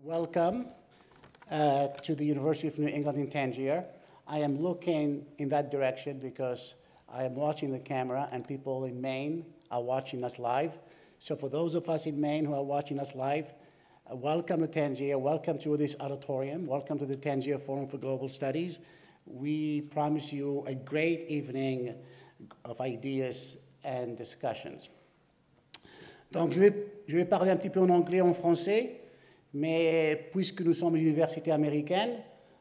Welcome to the University of New England in Tangier. I am looking in that direction because I am watching the camera and people in Maine are watching us live. So for those of us in Maine who are watching us live, welcome to Tangier, welcome to this auditorium, welcome to the Tangier Forum for Global Studies. We promise you a great evening of ideas and discussions. Donc je vais parler un petit peu en anglais, en français. Mais puisque nous sommes une université américaine,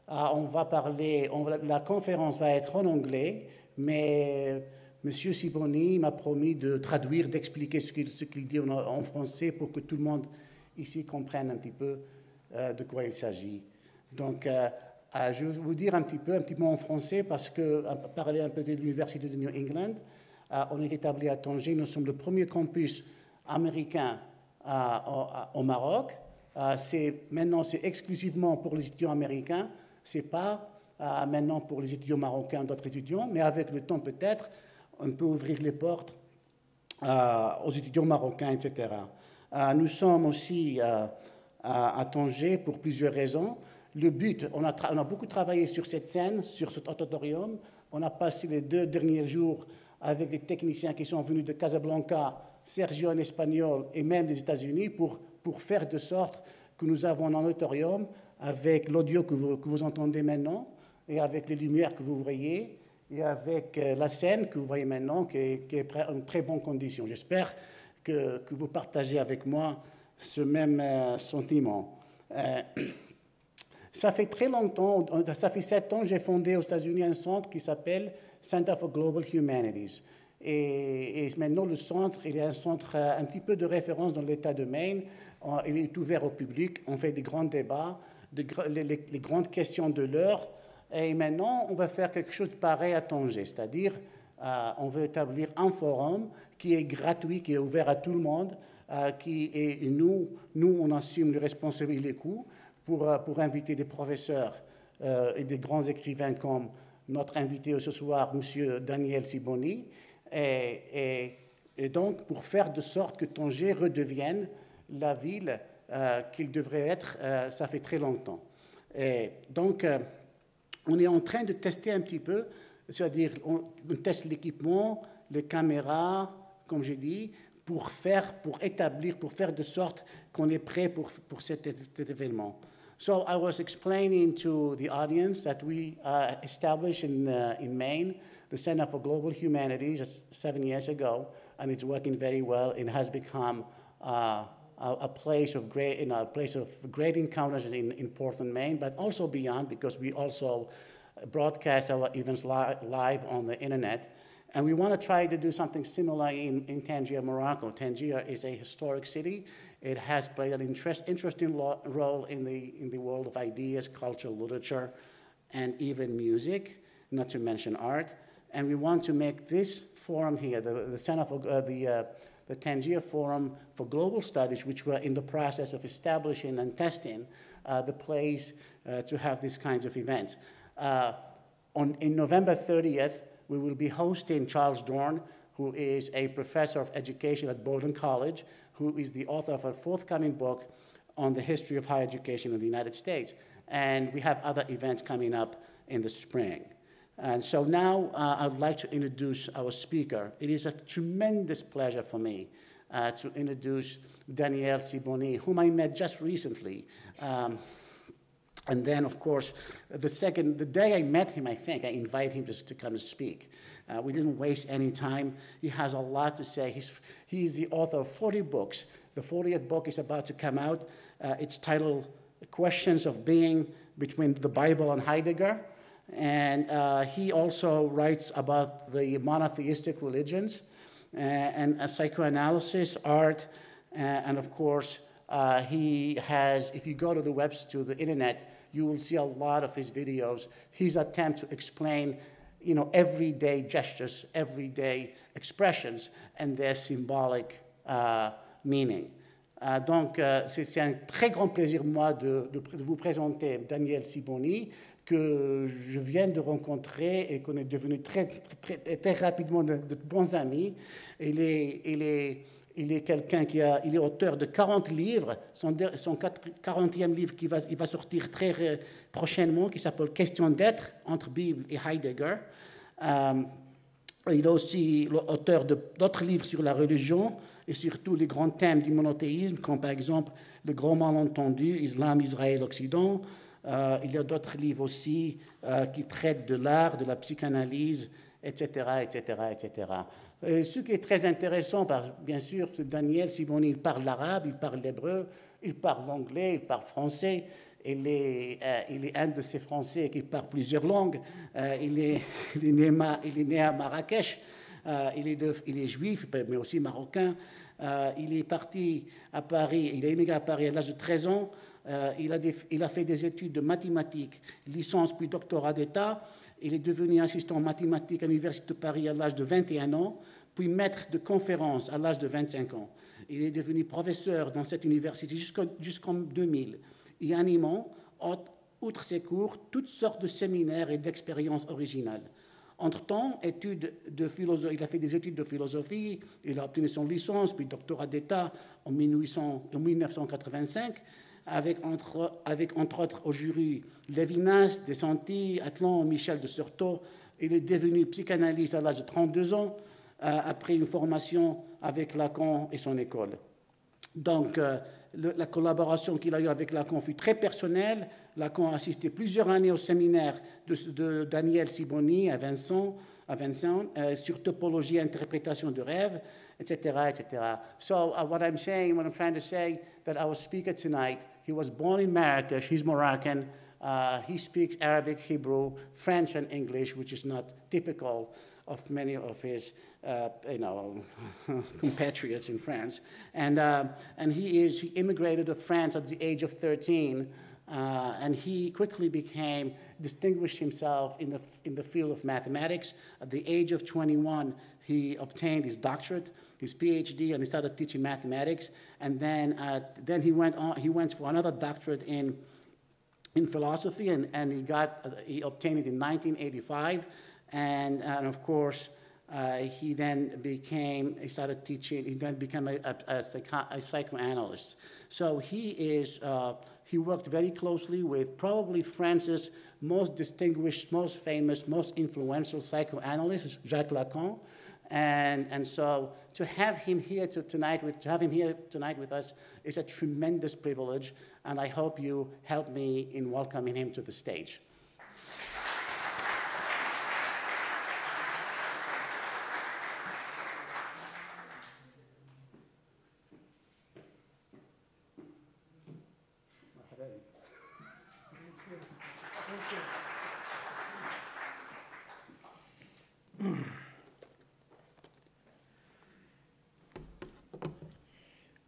la conférence va être en anglais, mais M. Sibony m'a promis de traduire, d'expliquer ce qu'il dit en français pour que tout le monde ici comprenne un petit peu de quoi il s'agit. Donc, je vais vous dire un petit peu en français parce que, parler un peu de l'université de New England, on est établi à Tanger, nous sommes le premier campus américain au Maroc. Maintenant, c'est exclusivement pour les étudiants américains. Ce n'est pas maintenant pour les étudiants marocains, d'autres étudiants, mais avec le temps, peut-être, on peut ouvrir les portes aux étudiants marocains, etc. Nous sommes aussi à Tanger pour plusieurs raisons. Le but, on a beaucoup travaillé sur cette scène, sur cet auditorium. On a passé les 2 derniers jours avec des techniciens qui sont venus de Casablanca, Sergio en espagnol et même des États-Unis pour faire de sorte que nous avons un auditorium avec l'audio que vous entendez maintenant et avec les lumières que vous voyez et avec la scène que vous voyez maintenant qui est en très bonne condition. J'espère que vous partagez avec moi ce même sentiment. Ça fait très longtemps, ça fait 7 ans, j'ai fondé aux États-Unis un centre qui s'appelle Center for Global Humanities. Et maintenant, le centre, il est un centre un petit peu de référence dans l'État de Maine. Il est ouvert au public. On fait des grands débats, les grandes questions de l'heure. Et maintenant, on va faire quelque chose de pareil à Tanger. C'est-à-dire, on veut établir un forum qui est gratuit, qui est ouvert à tout le monde. Et nous, on assume les responsabilités et les coûts pour inviter des professeurs et des grands écrivains comme notre invité ce soir, M. Daniel Sibony. Et donc, pour faire de sorte que Tanger redevienne la ville qu'il devrait être, ça fait très longtemps. Et donc, on est en train de tester un petit peu, c'est-à-dire on teste l'équipement, les caméras, comme j'ai dit, pour faire de sorte qu'on est prêt pour cet événement. So I was explaining to the audience that we established in Maine the Center for Global Humanities 7 years ago, and it's working very well. It has become a place of great encounters in Portland, Maine, but also beyond, because we also broadcast our events live on the internet. And we want to try to do something similar in Tangier, Morocco. Tangier is a historic city. It has played an interesting role in the world of ideas, culture, literature, and even music, not to mention art. And we want to make this forum here, the Center for the Tangier Forum for Global Studies, which we're in the process of establishing and testing, the place to have these kinds of events. In November 30th, we will be hosting Charles Dorn, who is a professor of education at Bowdoin College, who is the author of a forthcoming book on the history of higher education in the United States. And we have other events coming up in the spring. And so now I'd like to introduce our speaker. It is a tremendous pleasure for me to introduce Daniel Sibony, whom I met just recently. And then, of course, the day I met him, I think, I invited him just to come and speak. We didn't waste any time. He has a lot to say. He is the author of 40 books. The 40th book is about to come out. It's titled Questions of Being Between the Bible and Heidegger. And he also writes about the monotheistic religions and psychoanalysis, art, and of course, he has, if you go to the internet, you will see a lot of his videos, his attempt to explain, everyday gestures, everyday expressions, and their symbolic meaning. Donc, c'est un très grand plaisir, moi, de vous présenter Daniel Sibony, que je viens de rencontrer et qu'on est devenu très rapidement de bons amis. Il est Il est quelqu'un il est auteur de 40 livres. Son 40e livre il va sortir très prochainement, qui s'appelle Question d'être, entre Bible et Heidegger. Il est aussi l'auteur d'autres livres sur la religion et surtout les grands thèmes du monothéisme, comme par exemple Le Grand Malentendu, Islam, Israël, Occident. Il y a d'autres livres aussi qui traitent de l'art, de la psychanalyse, etc., etc., etc. Ce qui est très intéressant, bien sûr, Daniel Sibony, il parle l'arabe, il parle l'hébreu, il parle l'anglais, il parle français. Il est un de ces Français qui parle plusieurs langues. Il est né à Marrakech. Il est juif, mais aussi marocain. Il est parti à Paris. Il a immigré à Paris à l'âge de 13 ans. Il a fait des études de mathématiques, licence puis doctorat d'État. Il est devenu assistant mathématique à l'Université de Paris à l'âge de 21 ans, puis maître de conférences à l'âge de 25 ans. Il est devenu professeur dans cette université jusqu'en 2000, y animant, outre ses cours, toutes sortes de séminaires et d'expériences originales. Entre-temps, il a fait des études de philosophie, il a obtenu son licence, puis doctorat d'État en 1985, avec entre autres au jury Lévinas, Desanti, Atlan, Michel de Certeau. Il est devenu psychanalyste à l'âge de 32 ans, après une formation avec Lacan et son école. Donc, la collaboration qu'il a eue avec Lacan fut très personnelle. Lacan a assisté plusieurs années au séminaire de Daniel Sibony à Vincent, sur topologie et interprétation de rêves, etc., etc. So what I'm trying to say, that our speaker tonight, he was born in Marrakesh, he's Moroccan, he speaks Arabic, Hebrew, French, and English, which is not typical of many of his compatriots in France. And he immigrated to France at the age of 13, and he quickly distinguished himself in the field of mathematics. At the age of 21, he obtained his doctorate, his PhD, and he started teaching mathematics. And then he went for another doctorate in philosophy, and he obtained it in 1985. And of course, he then became a psychoanalyst. So he worked very closely with probably France's most distinguished, most famous, most influential psychoanalyst, Jacques Lacan. And so to have him here tonight with us is a tremendous privilege, and I hope you help me in welcoming him to the stage.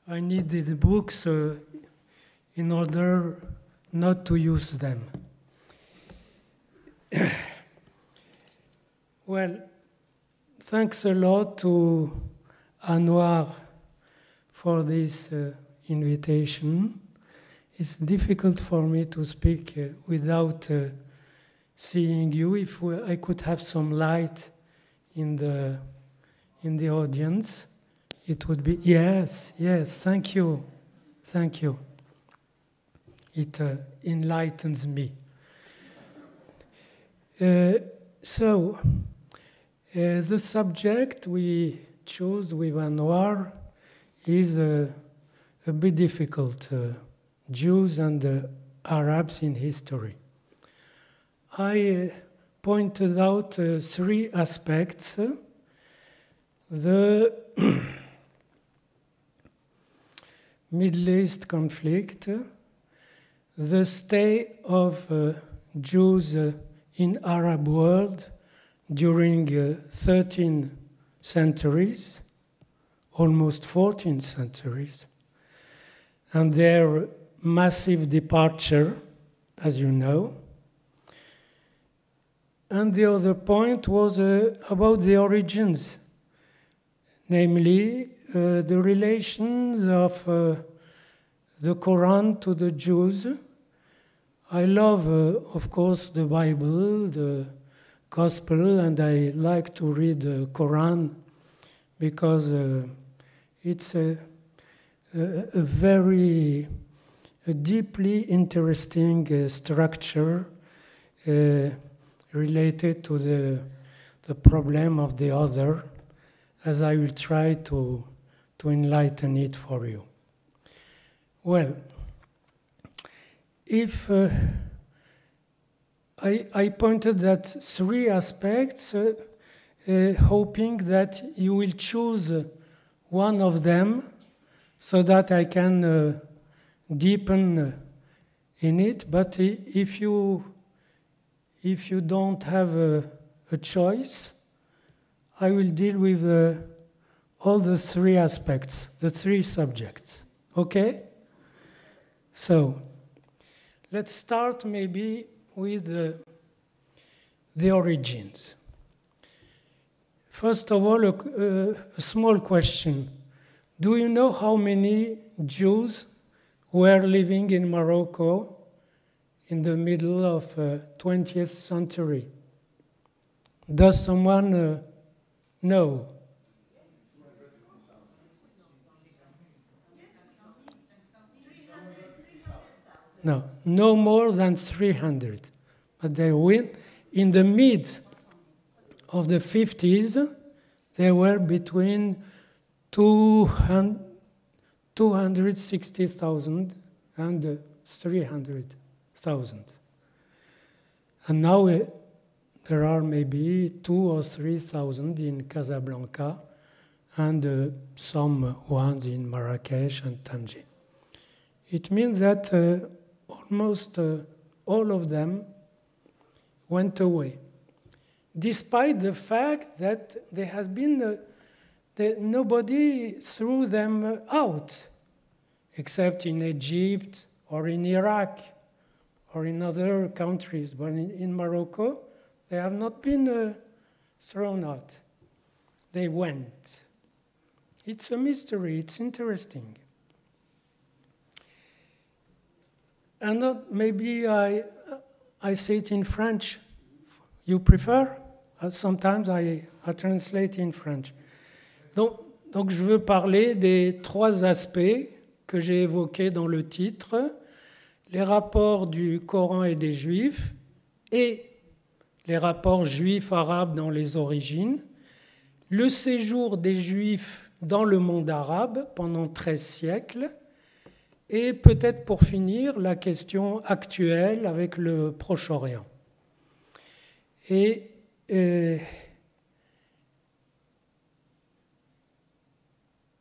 I needed books in order not to use them. Well, thanks a lot to Anwar for this invitation. It's difficult for me to speak without seeing you. If I could have some light in the audience, it would be, yes, thank you. It enlightens me. So, the subject we chose with Anwar is a bit difficult, Jews and Arabs in history. I pointed out 3 aspects. The Middle East conflict, the stay of Jews in Arab world during 13 centuries, almost 14 centuries, and their massive departure, as you know. And the other point was about the origins, namely the relations of the Quran to the Jews. I love, of course, the Bible, the Gospel, and I like to read the Quran because It's a very deeply interesting structure related to the problem of the other, as I will try to enlighten it for you. Well, if I pointed at 3 aspects, hoping that you will choose one of them so that I can deepen in it. But if you don't have a choice, I will deal with all the 3 aspects, the 3 subjects. Okay? So, let's start maybe with the origins. First of all, a small question. Do you know how many Jews were living in Morocco in the middle of 20th century? Does someone know? No more than 300. But they went in the mid of the 50s, there were between 260,000 and 300,000. And now there are maybe 2,000 or 3,000 in Casablanca and some ones in Marrakesh and Tangier. It means that almost all of them went away, despite the fact that there has been nobody threw them out, except in Egypt or in Iraq or in other countries. But in Morocco, they have not been thrown out. They went. It's a mystery. It's interesting. And maybe I say it in French. You prefer? Sometimes I translate in French. Donc je veux parler des 3 aspects que j'ai évoqués dans le titre, les rapports du Coran et des Juifs et les rapports juifs-arabes dans les origines, le séjour des Juifs dans le monde arabe pendant 13 siècles, et peut-être pour finir, la question actuelle avec le Proche-Orient. Et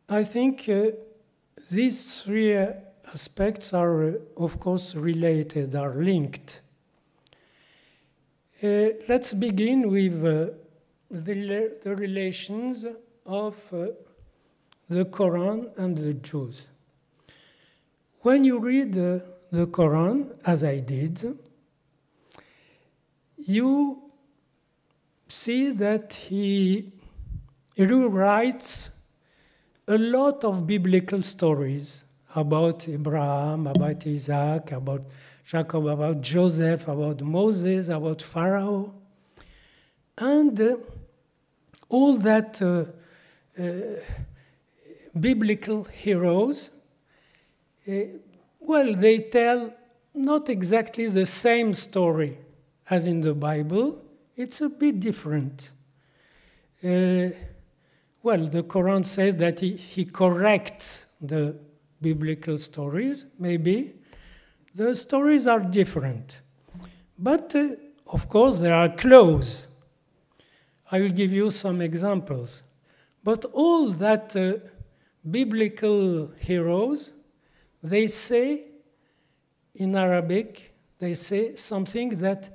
I think these 3 aspects are, of course, related, are linked. Let's begin with the relations of the Quran and the Jews. When you read the Quran, as I did, you see that he rewrites a lot of biblical stories about Abraham, about Isaac, about Jacob, about Joseph, about Moses, about Pharaoh. And all that biblical heroes, they tell not exactly the same story as in the Bible. It's a bit different. The Quran says that he corrects the biblical stories, maybe. The stories are different. But, of course, they are close. I will give you some examples. But all that biblical heroes, they say, in Arabic, they say something that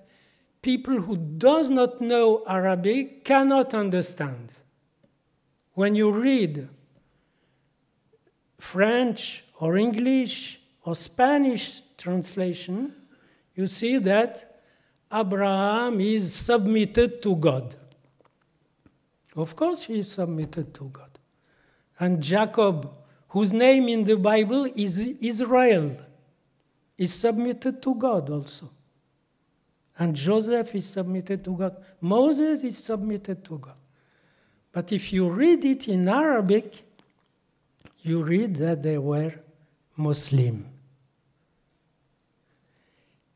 people who does not know Arabic cannot understand. When you read French or English or Spanish translation, you see that Abraham is submitted to God. Of course he is submitted to God. And Jacob, whose name in the Bible is Israel, is submitted to God also. And Joseph is submitted to God. Moses is submitted to God. But if you read it in Arabic, you read that they were Muslim.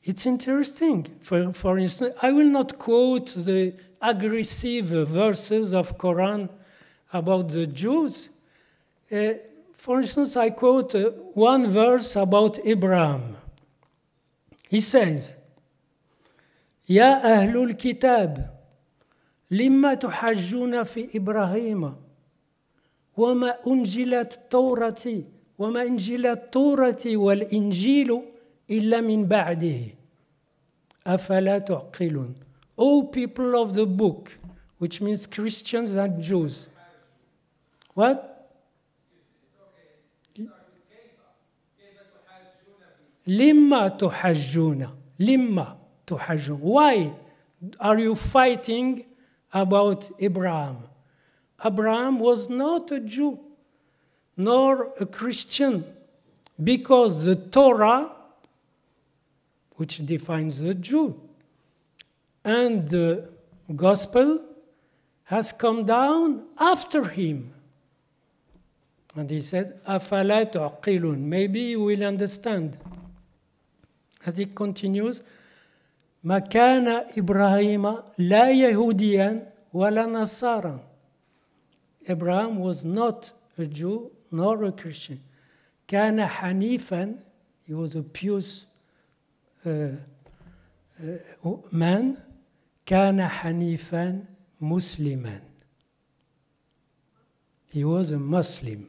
It's interesting. For instance, I will not quote the aggressive verses of Quran about the Jews. For instance, I quote one verse about Abraham. He says, يا أهل الكتاب لما تحجون في إبراهيم وما أنزلت التوراة والإنجيل إلا من بعده أفلا تعقلون. O people of the book, which means Christians and Jews. What? لما تحجون. Why are you fighting about Abraham? Abraham was not a Jew, nor a Christian, because the Torah, which defines the Jew, and the gospel has come down after him. And he said, أَفَلَا تُعْقِلُونَ. Maybe you will understand. As he continues, ما كان إبراهيم لا يهوديا ولا نصارا. Abraham was not a Jew nor a Christian. كان حنيفا, he was a pious man. كان حنيفا مسلما. He was a Muslim.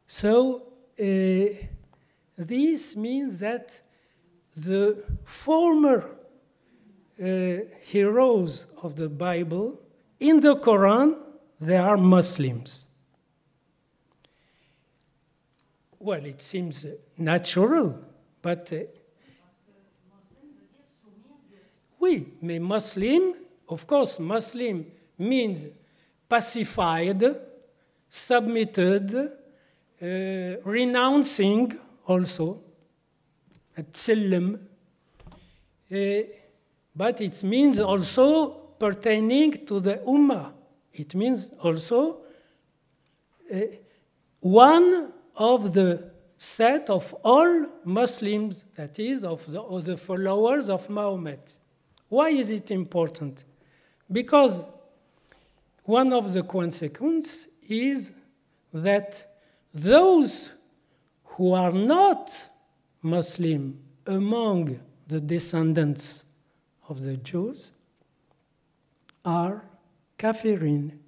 So this means that the former heroes of the Bible, in the Quran, they are Muslims. Well, it seems natural, but oui, mais Muslim, of course, Muslim means pacified, submitted, renouncing also, tselem, but it means also pertaining to the Ummah. It means also one of the set of all Muslims, that is, of the followers of Muhammad. Why is it important? Because one of the consequences is that those who are not Muslim among the descendants of the Jews are kafirin,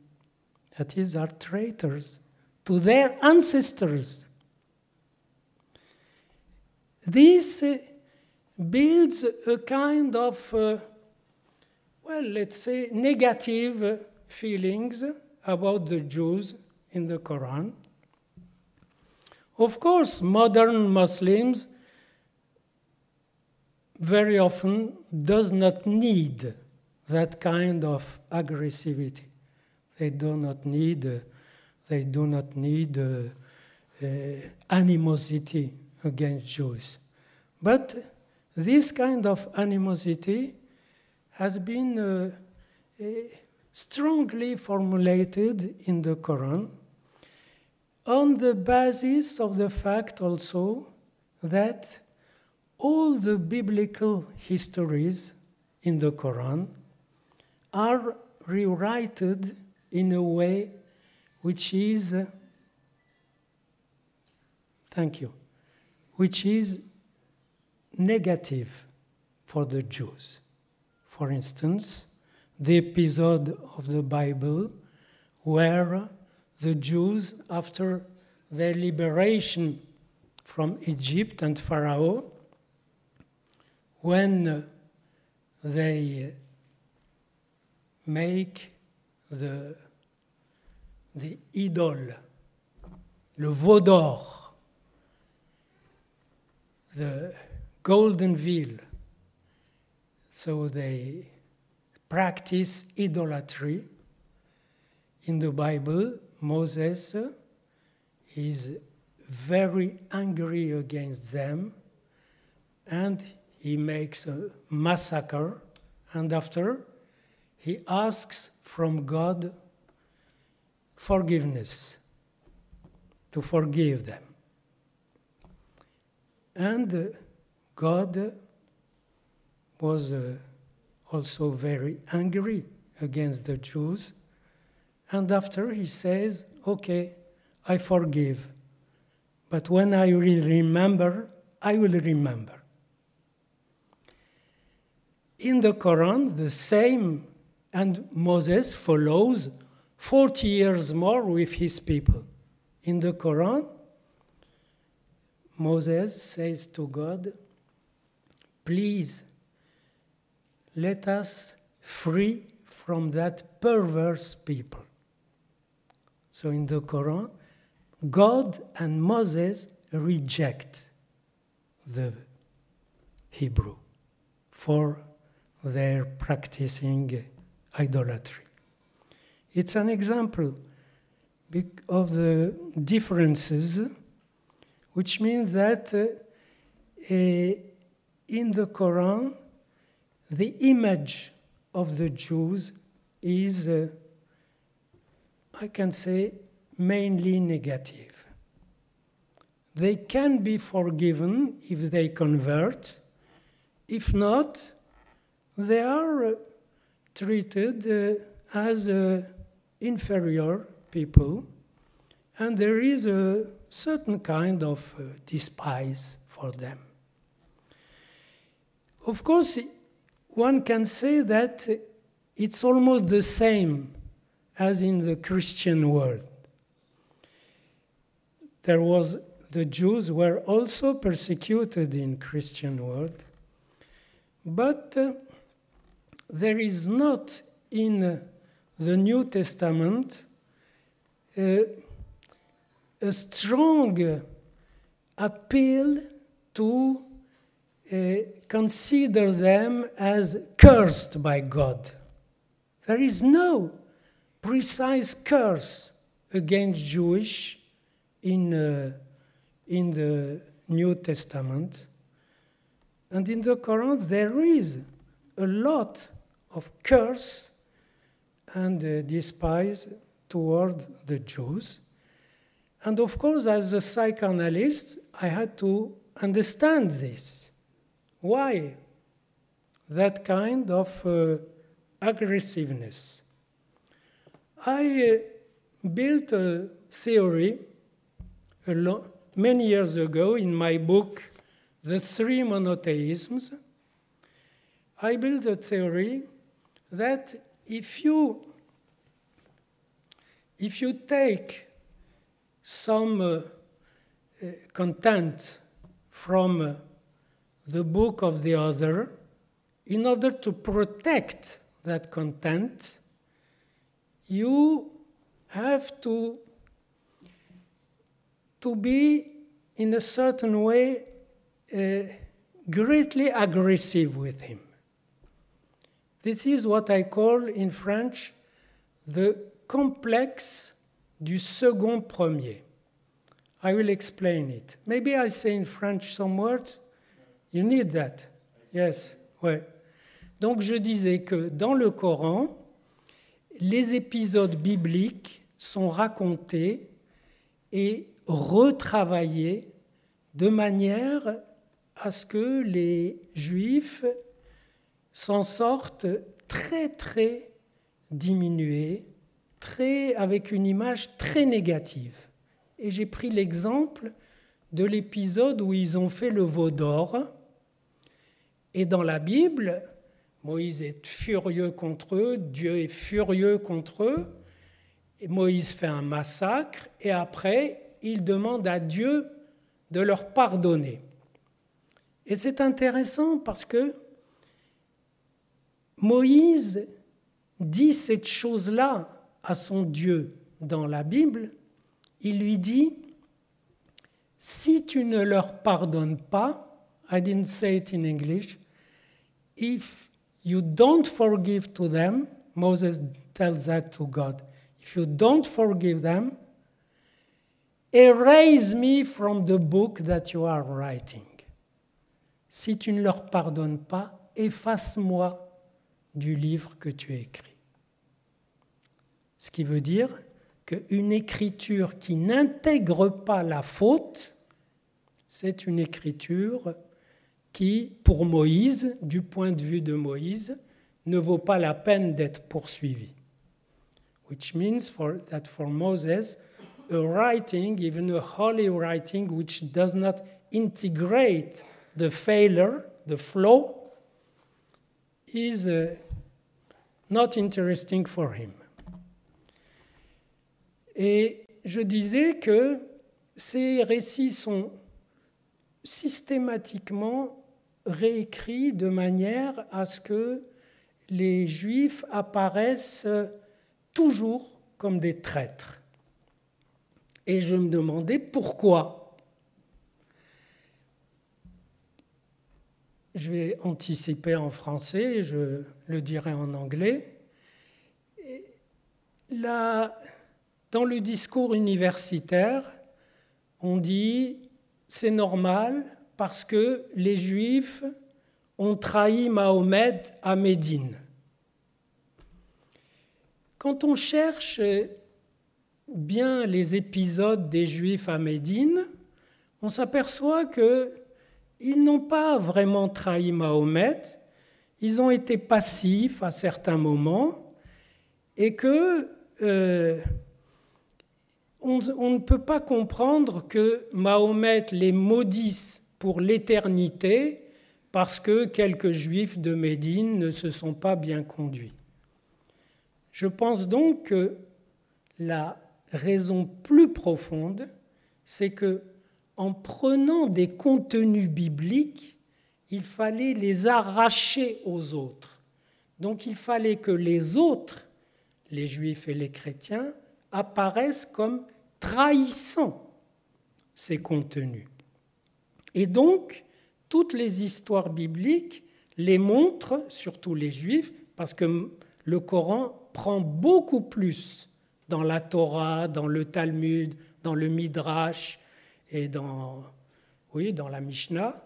that is, are traitors to their ancestors. This builds a kind of, let's say, negative feelings about the Jews in the Quran. Of course, modern Muslims very often does not need that kind of aggressivity. They do not need animosity against Jews. But this kind of animosity has been strongly formulated in the Quran on the basis of the fact also that all the biblical histories in the Quran are rewritten in a way which is, which is negative for the Jews. For instance, the episode of the Bible where the Jews, after their liberation from Egypt and Pharaoh, when they make the idol, le veau d'or, the golden veil, so they practice idolatry. In the Bible, Moses is very angry against them, and he makes a massacre, and after he asks from God forgiveness, to forgive them. And God was also very angry against the Jews. And after he says, okay, I forgive. But when I will remember, I will remember. In the Quran, the same, and Moses follows 40 years more with his people. In the Quran, Moses says to God, please, let us free from that perverse people. So in the Quran, God and Moses reject the Hebrew for their practicing idolatry. It's an example of the differences, which means that in the Quran, the image of the Jews is, I can say, mainly negative. They can be forgiven if they convert. If not, they are treated as inferior people, and there is a certain kind of despise for them. Of course, one can say that it's almost the same as in the Christian world. The Jews were also persecuted in Christian world, but there is not in the New Testament a strong appeal to consider them as cursed by God. There is no precise curse against Jewish in the New Testament. And in the Quran, there is a lot of curse and despise toward the Jews. And of course, as a psychoanalyst, I had to understand this. Why that kind of aggressiveness? I built a theory many years ago in my book, The Three Monotheisms. I built a theory that if you take some content from the book of the other, in order to protect that content, you have to be, in a certain way, greatly aggressive with him. This is what I call in French the complexe du second premier. I will explain it. Maybe I say in French some words. You need that? Yes, ouais. Donc je disais que dans le Coran, les épisodes bibliques sont racontés et retravaillés de manière à ce que les Juifs s'en sortent très, très diminués, avec une image très négative. Et j'ai pris l'exemple de l'épisode où ils ont fait le veau d'or. Et dans la Bible, Moïse est furieux contre eux, Dieu est furieux contre eux, et Moïse fait un massacre, et après, il demande à Dieu de leur pardonner. Et c'est intéressant parce que Moïse dit cette chose-là à son Dieu dans la Bible. Il lui dit, si tu ne leur pardonnes pas, I didn't say it in English, if you don't forgive to them, Moses tells that to God, if you don't forgive them, erase me from the book that you are writing. Si tu ne leur pardonnes pas, efface-moi du livre que tu as écrit. Ce qui veut dire, qu'une écriture qui n'intègre pas la faute, c'est une écriture qui, pour Moïse, du point de vue de Moïse, ne vaut pas la peine d'être poursuivie. Which means that for Moses, a writing, even a holy writing, which does not integrate the failure, the flaw, is not interesting for him. Et je disais que ces récits sont systématiquement réécrits de manière à ce que les Juifs apparaissent toujours comme des traîtres. Et je me demandais pourquoi. Je vais anticiper en français, je le dirai en anglais. Dans le discours universitaire, on dit c'est normal parce que les Juifs ont trahi Mahomet à Médine. Quand on cherche bien les épisodes des Juifs à Médine, on s'aperçoit qu'ils n'ont pas vraiment trahi Mahomet, ils ont été passifs à certains moments et que on ne peut pas comprendre que Mahomet les maudisse pour l'éternité parce que quelques Juifs de Médine ne se sont pas bien conduits. Je pense donc que la raison plus profonde, c'est que en prenant des contenus bibliques, il fallait les arracher aux autres. Donc il fallait que les autres, les Juifs et les chrétiens, apparaissent comme trahissant ces contenus. Et donc, toutes les histoires bibliques les montrent, surtout les Juifs, parce que le Coran prend beaucoup plus dans la Torah, dans le Talmud, dans le Midrash et dans la Mishnah,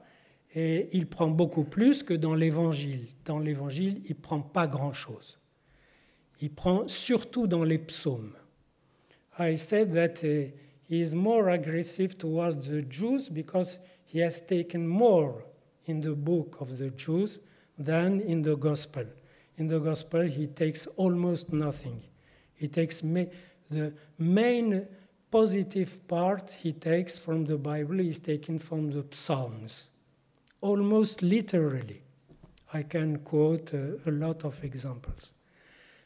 et il prend beaucoup plus que dans l'Évangile. Dans l'Évangile, il ne prend pas grand-chose. Il prend surtout dans les psaumes. I said that he is more aggressive towards the Jews because he has taken more in the book of the Jews than in the Gospel. In the Gospel, he takes almost nothing. He takes the main positive part he takes from the Bible is taken from the Psalms, almost literally. I can quote a lot of examples.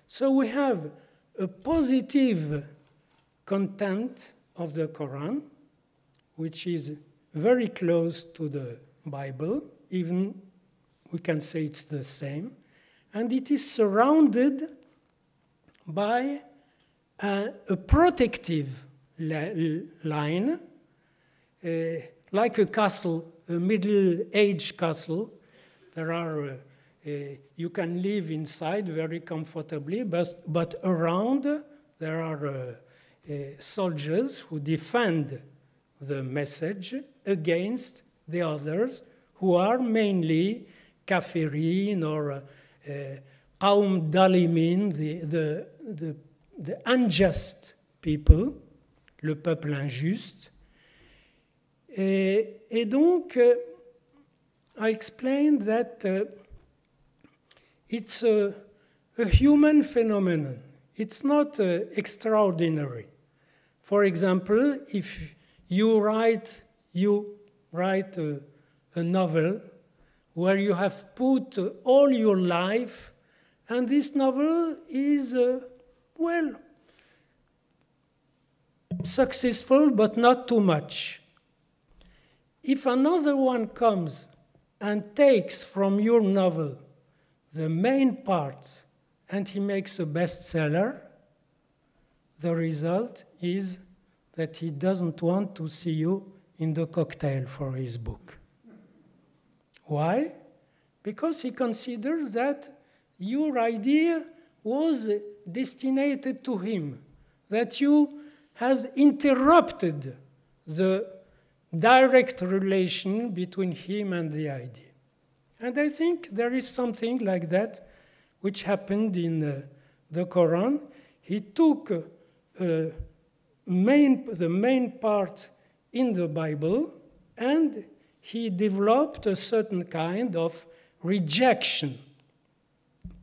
So we have a positive content of the Quran, which is very close to the Bible, even we can say it's the same, and it is surrounded by a protective line, like a castle, a middle-aged castle. There are you can live inside very comfortably, but around there are soldiers who defend the message against the others, who are mainly kafirin or qawm dalimin, the unjust people, le peuple injuste. Et donc, I explained that it's a human phenomenon. It's not extraordinary. For example, if you write a novel where you have put all your life, and this novel is, successful, but not too much. If another one comes and takes from your novel the main part and he makes a bestseller, the result is that he doesn't want to see you in the cocktail for his book. Why? Because he considers that your idea was destined to him, that you had interrupted the direct relation between him and the idea. And I think there is something like that which happened in the Quran. He took the main part in the Bible, and he developed a certain kind of rejection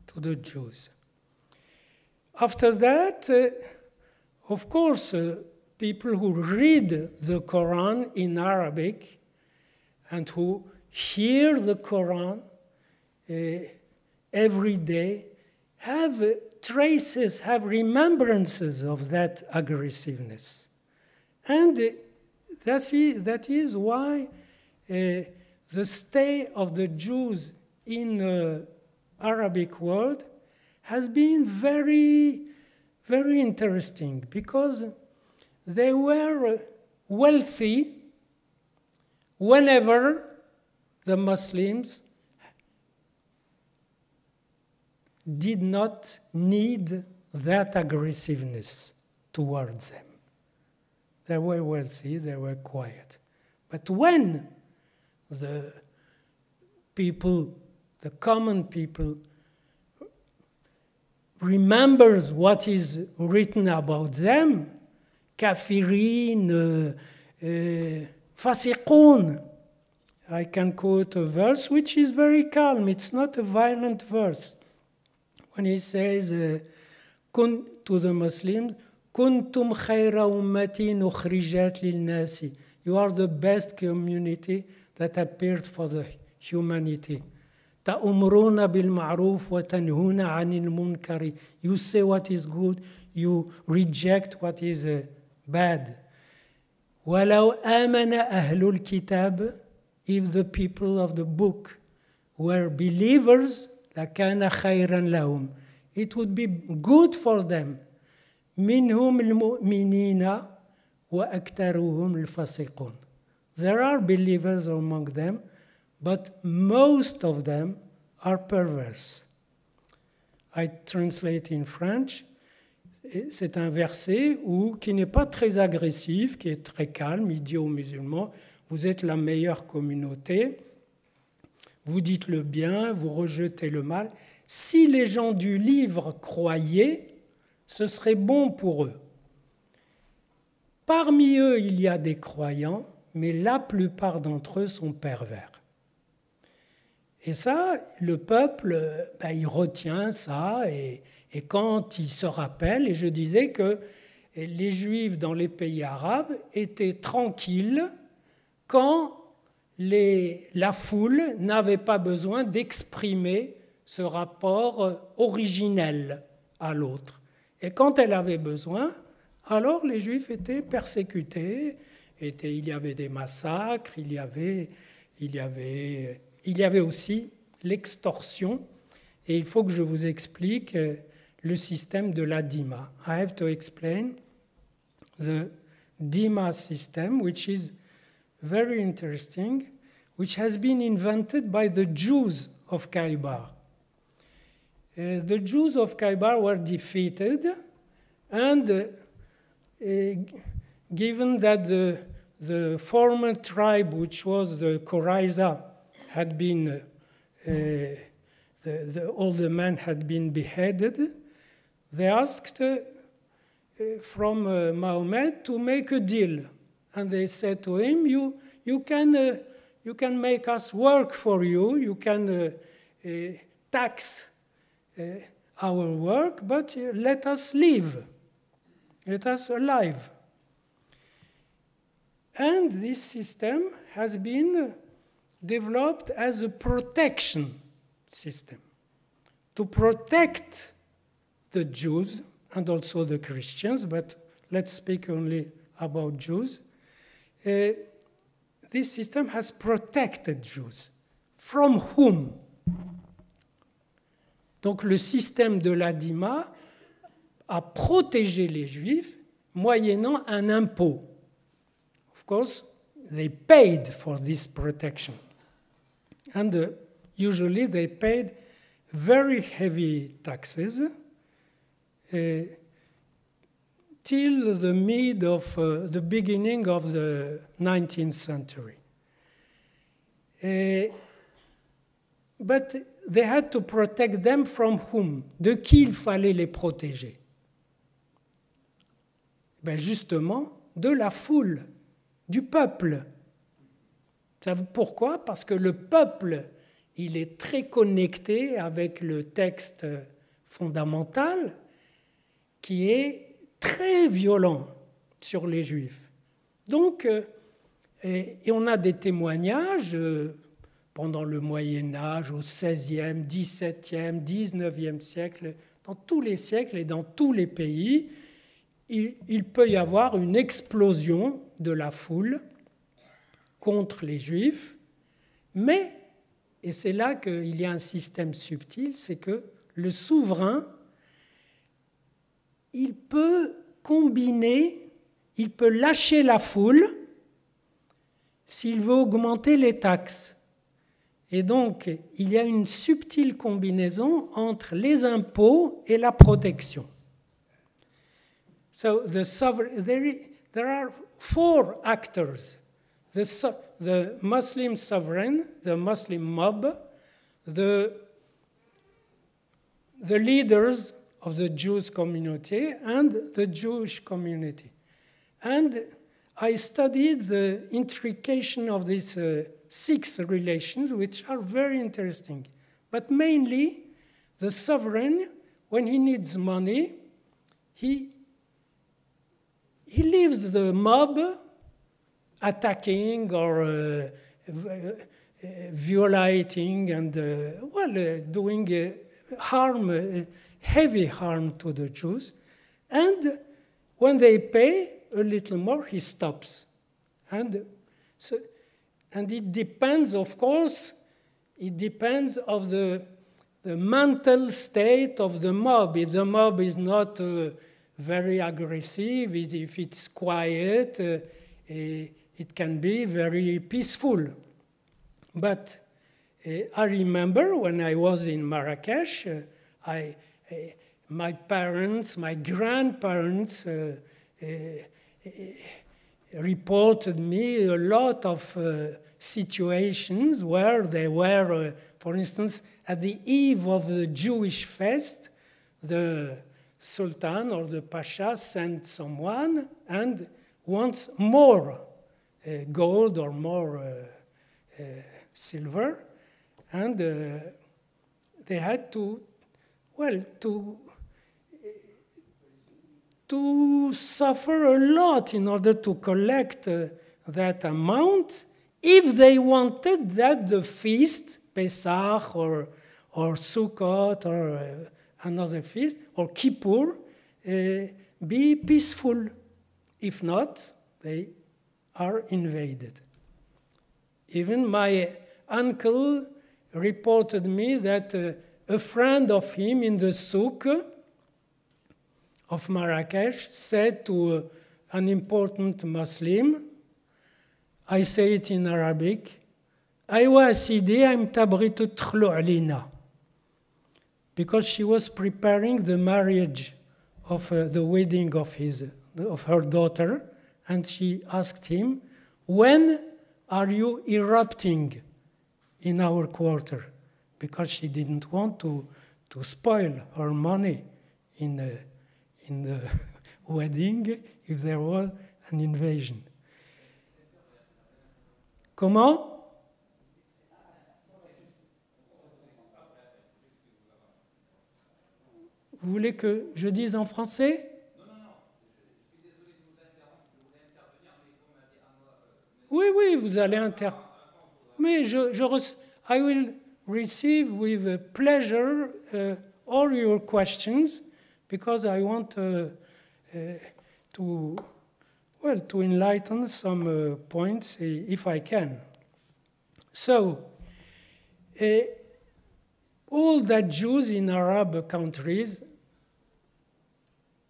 to the Jews. After that, of course, people who read the Quran in Arabic and who hear the Quran every day have traces, have remembrances of that aggressiveness. And that is why the stay of the Jews in the Arabic world has been very, very interesting, because they were wealthy whenever the Muslims did not need that aggressiveness towards them. They were wealthy, they were quiet. But when the people, the common people, remembers what is written about them, kafirin, fasiqun. I can quote a verse which is very calm. It's not a violent verse. When he says, to the Muslims, kuntum khayra ummati ukhrijat lil nasi. You are the best community that appeared for the humanity. تَأْمُرُونَ بِالْمَعْرُوفِ وَتَنْهُونَ عَنِ الْمُنْكَرِ. You say what is good, you reject what is bad. وَلَوْ آمَنَ أَهْلُ الْكِتَابِ. If the people of the book were believers, لَكَانَ خَيْرًا لَهُمْ. It would be good for them. مِنْهُمْ الْمُؤْمِنِينَ وَأَكْتَرُهُمْ الْفَاسِقُونَ. There are believers among them, but most of them are perverse. I translate in French. C'est un verset qui n'est pas très agressif, qui est très calme. Il dit aux musulmans, vous êtes la meilleure communauté, vous dites le bien, vous rejetez le mal. Si les gens du livre croyaient, ce serait bon pour eux. Parmi eux, il y a des croyants, mais la plupart d'entre eux sont pervers. Et ça, le peuple, il retient ça, et quand il se rappelle, et je disais que les Juifs dans les pays arabes étaient tranquilles quand la foule n'avait pas besoin d'exprimer ce rapport originel à l'autre. Et quand elle avait besoin, alors les Juifs étaient persécutés, il y avait des massacres, il y avait aussi l'extorsion, et il faut que je vous explique le système de la dîma. I have to explain the dîma system, which is very interesting, which has been invented by the Jews of Khaybar. The Jews of Khaybar were defeated, and given that the former tribe, which was the Qurayza, had been, all the men had been beheaded, they asked from Muhammad to make a deal. And they said to him, you can make us work for you, you can tax our work, but let us live, let us alive. And this system has been developed as a protection system to protect the Jews and also the Christians, but let's speak only about Jews. This system has protected Jews. From whom? Donc le système de la dîma a protégé les Juifs moyennant un impôt. Of course, they paid for this protection. And usually they paid very heavy taxes till the beginning of the 19th century. But they had to protect them from whom? De qui il fallait les protéger? Ben justement, de la foule, du peuple. Savez pourquoi? Parce que le peuple, il est très connecté avec le texte fondamental qui est très violent sur les Juifs. Donc, et on a des témoignages pendant le Moyen-Âge, au XVIe, XVIIe, XIXe siècle, dans tous les siècles et dans tous les pays, il peut y avoir une explosion de la foule contre les Juifs, mais, et c'est là qu'il y a un système subtil, c'est que le souverain, il peut combiner, il peut lâcher la foule s'il veut augmenter les taxes. Et donc, il y a une subtile combinaison entre les impôts et la protection. So there are four actors: the Muslim sovereign, the Muslim mob, the leaders of the Jewish community, and the Jewish community. And I studied the intrication of these 6 relations, which are very interesting. But mainly, the sovereign, when he needs money, he leaves the mob attacking or violating and doing harm, heavy harm to the Jews. And when they pay a little more, he stops. And it depends, of course, it depends of the mental state of the mob. If the mob is not very aggressive, if it's quiet, it can be very peaceful. But I remember when I was in Marrakesh, my parents, my grandparents reported me a lot of situations where they were, for instance, at the eve of the Jewish fest, the Sultan or the Pasha sent someone and wants more gold or more silver, and they had to suffer a lot in order to collect that amount if they wanted that the feast, Pesach or Sukkot or another feast, or Kippur, be peaceful. If not, they are invaded. Even my uncle reported me that a friend of him in the souk of Marrakesh said to an important Muslim, I say it in Arabic, Aywa Sidi, I'm tabritu tkhlu alina. Because she was preparing the marriage of the wedding of her daughter, and she asked him, when are you erupting in our quarter? Because she didn't want to spoil her money in the wedding if there was an invasion. Comment? Vous voulez que je dise en français? Non, je suis désolé de vous interrompre, je voulais intervenir, mais comme a dit Anwar... Oui, vous allez intervenir. Mais I will receive with pleasure all your questions, because I want to enlighten some points if I can. So, all that Jews in Arab countries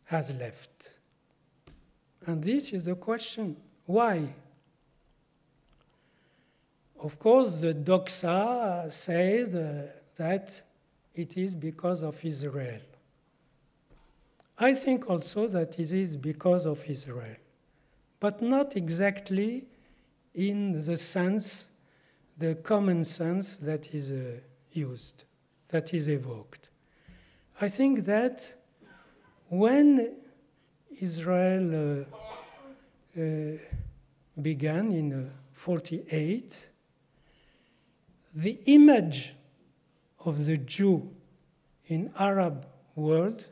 has left. And this is the question, why? Of course, the doxa says that it is because of Israel. I think also that it is because of Israel, but not exactly in the sense, the common sense that is used, that is evoked. I think that when Israel began in 48, the image of the Jew in Arab world,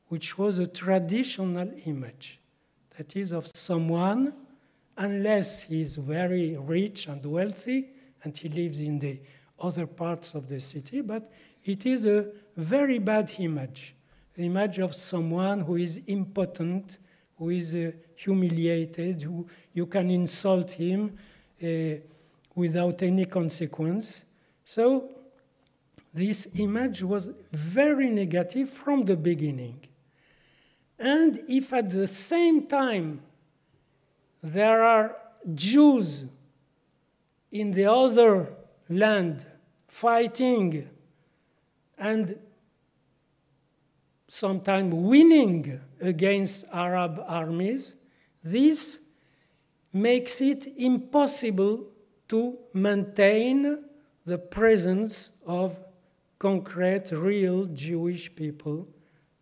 which was a traditional image, that is of someone, unless he is very rich and wealthy, and he lives in the other parts of the city, but it is a very bad image, the image of someone who is impotent, who is humiliated, who you can insult him without any consequence. So this image was very negative from the beginning. And if at the same time there are Jews in the other land fighting and sometimes winning against Arab armies, this makes it impossible to maintain the presence of concrete, real Jewish people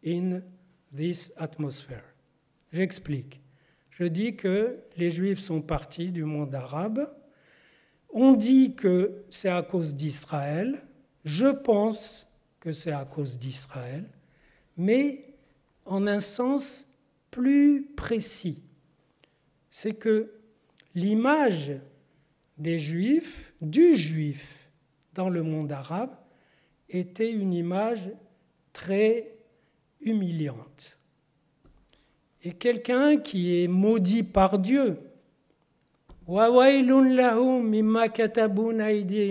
in this atmosphere. J'explique. Je dis que les Juifs sont partis du monde arabe. On dit que c'est à cause d'Israël. Je pense que c'est à cause d'Israël, mais en un sens plus précis. C'est que l'image des Juifs, du Juif dans le monde arabe, était une image très humiliante. Et quelqu'un qui est maudit par Dieu,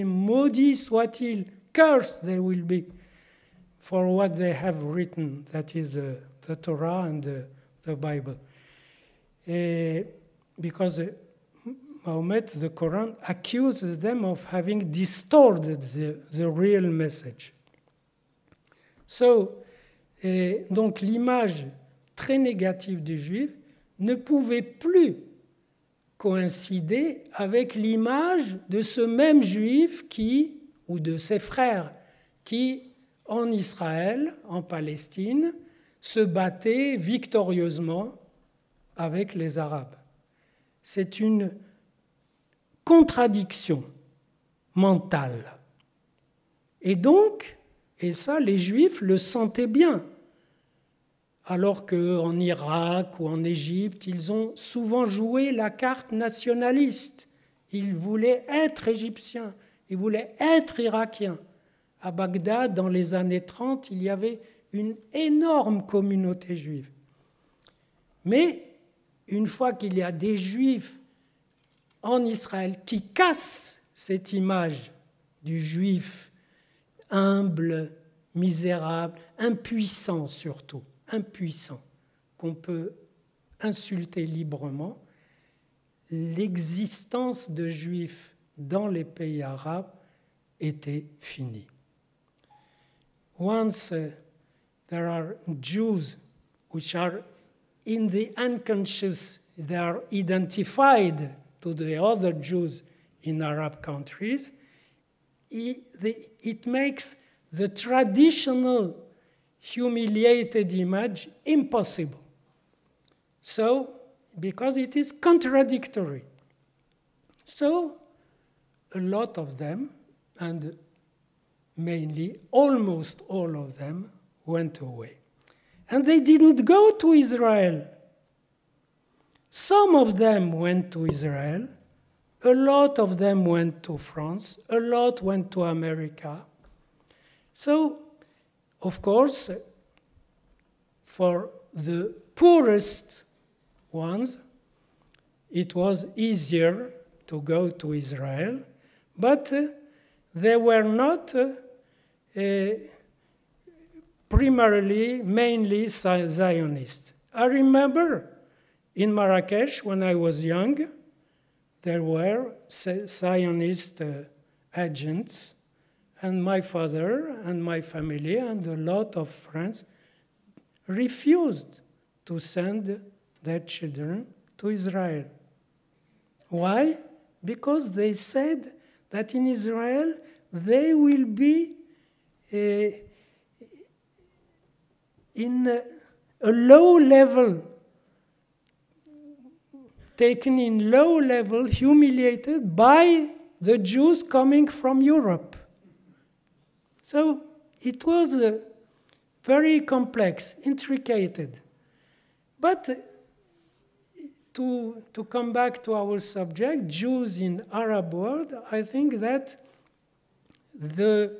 maudit soit-il, cursed they will be for what they have written, that is the Torah and the Bible. Because Mahomet, the Quran, accuses them of having distorted the real message. So, donc l'image très négative du juif ne pouvait plus coïncider avec l'image de ce même juif qui, ou de ses frères, qui, en Israël, en Palestine, se battaient victorieusement avec les Arabes. C'est une contradiction mentale. Et donc, et ça, les Juifs le sentaient bien. Alors qu'en Irak ou en Égypte, ils ont souvent joué la carte nationaliste. Ils voulaient être égyptiens, ils voulaient être irakiens. À Bagdad, dans les années 30, il y avait une énorme communauté juive. Mais une fois qu'il y a des Juifs en Israël qui cassent cette image du Juif humble, misérable, impuissant surtout, impuissant, qu'on peut insulter librement, l'existence de Juifs dans les pays arabes était finie. Once there are Jews which are in the unconscious, they are identified to the other Jews in Arab countries, it makes the traditional humiliated image impossible. So, because it is contradictory. So, a lot of them, and mainly almost all of them, went away. And they didn't go to Israel. Some of them went to Israel. A lot of them went to France. A lot went to America. So, of course, for the poorest ones, it was easier to go to Israel, but they were not primarily, mainly Zionists. I remember in Marrakesh, when I was young, there were Zionist agents, and my father and my family and a lot of friends refused to send their children to Israel. Why? Because they said that in Israel they will be in a low level taken in low level, humiliated by the Jews coming from Europe. So it was very complex, intricate. But to come back to our subject, Jews in Arab world, I think that the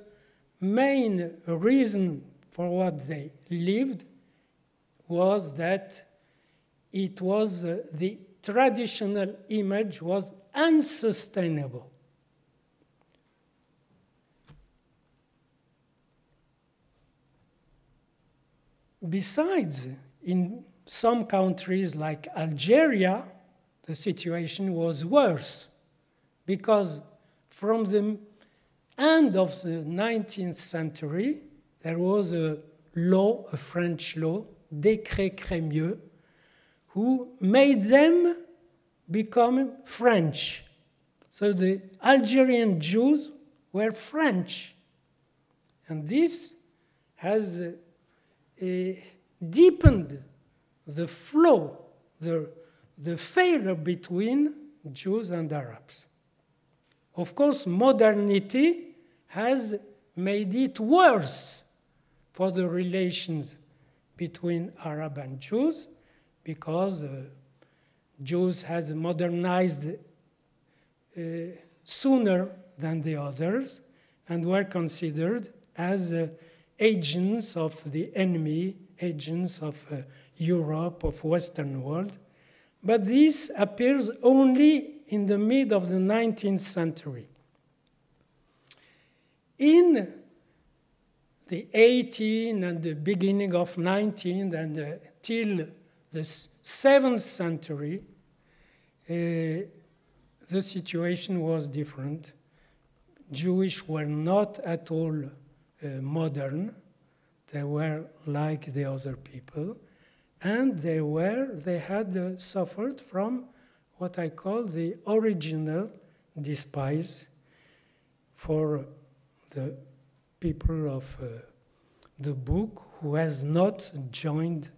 main reason for what they lived was that it was the traditional image was unsustainable. Besides, in some countries like Algeria, the situation was worse because from the end of the 19th century, there was a law, a French law, Décret Crémieux, who made them become French. So the Algerian Jews were French. And this has deepened the flow, the failure between Jews and Arabs. Of course, modernity has made it worse for the relations between Arab and Jews because Jews has modernized sooner than the others and were considered as agents of the enemy, agents of Europe, of Western world. But this appears only in the mid of the 19th century. In the 18th and the beginning of 19th and till the 7th century, the situation was different. Jewish were not at all modern. They were like the other people. And they had suffered from what I call the original despise for the people of the book who has not joined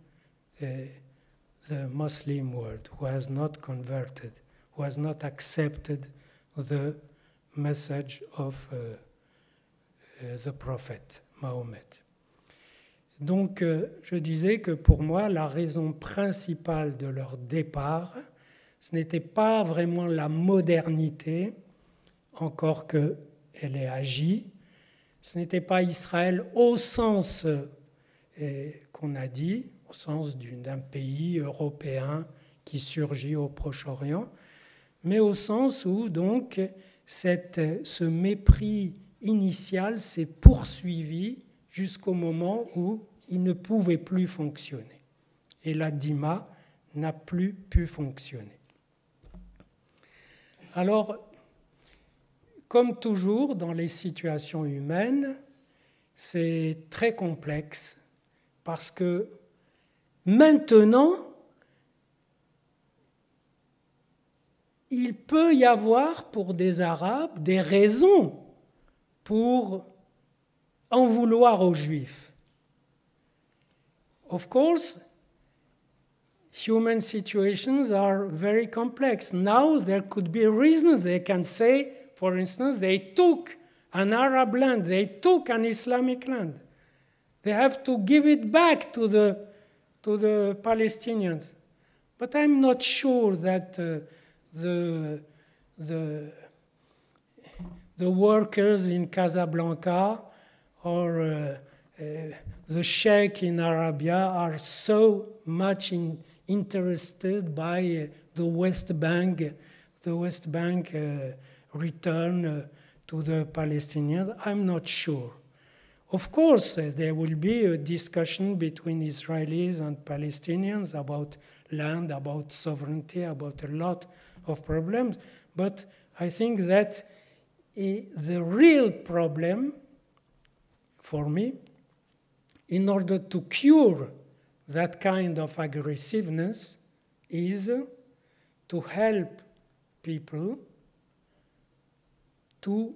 the Muslim world, who has not converted, who has not accepted the message of the prophet Mahomet. Donc, je disais que pour moi, la raison principale de leur départ, ce n'était pas vraiment la modernité, encore qu'elle ait agi. Ce n'était pas Israël au sens qu'on a dit, au sens d'un pays européen qui surgit au Proche-Orient, mais au sens où, donc, ce mépris initial s'est poursuivi jusqu'au moment où il ne pouvait plus fonctionner. Et la Dima n'a plus pu fonctionner. Alors, comme toujours dans les situations humaines, c'est très complexe parce que maintenant, il peut y avoir pour des Arabes des raisons pour en vouloir aux Juifs. Of course, human situations are very complex. Now there could be reasons. They can say, for instance, they took an Arab land, they took an Islamic land. They have to give it back to the Palestinians. But I'm not sure that the workers in Casablanca or the sheikh in Arabia are so much interested by the West Bank return to the Palestinians. I'm not sure. Of course, there will be a discussion between Israelis and Palestinians about land, about sovereignty, about a lot of problems. But I think that the real problem for me, in order to cure that kind of aggressiveness, is to help people to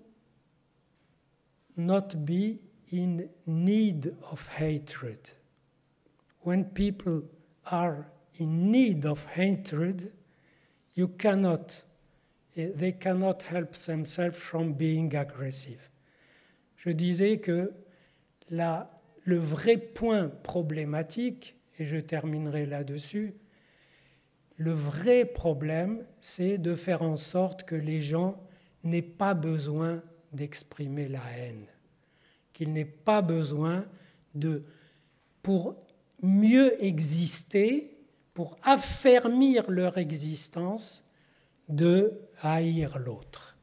not be in need of hatred. When people are in need of hatred, they cannot help themselves from being aggressive. Je disais que le vrai point problématique, et je terminerai là-dessus, le vrai problème, c'est de faire en sorte que les gens n'aient pas besoin d'exprimer la haine, qu'ils n'aient pas besoin pour mieux exister, pour affermir leur existence, de haïr l'autre.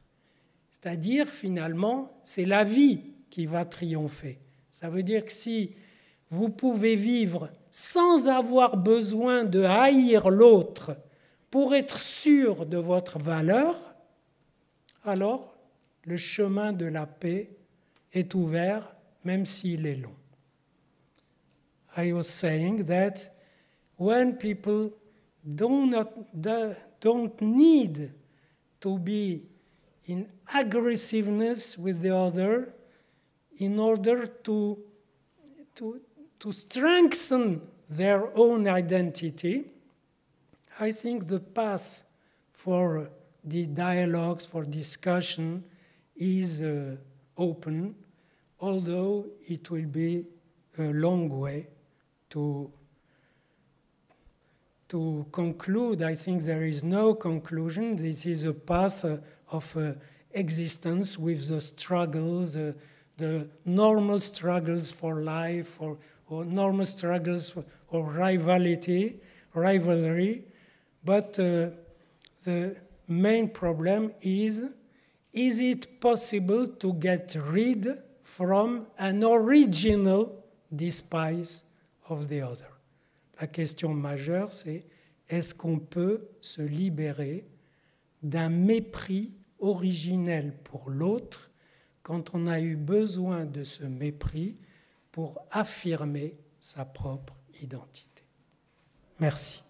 C'est-à-dire, finalement, c'est la vie qui va triompher. Ça veut dire que si vous pouvez vivre sans avoir besoin de haïr l'autre pour être sûr de votre valeur, alors le chemin de la paix est ouvert, même s'il est long. I was saying that when people don't need to be in aggressiveness with the other in order to strengthen their own identity, I think the path for the dialogues, for discussion is open, although it will be a long way to conclude. I think there is no conclusion. This is a path of existence with the struggles, the normal struggles for life, or normal struggles or rivalry. But the main problem is it possible to get rid from an original despise of the other? La question majeure, c'est est-ce qu'on peut se libérer d'un mépris originel pour l'autre quand on a eu besoin de ce mépris pour affirmer sa propre identité. Merci.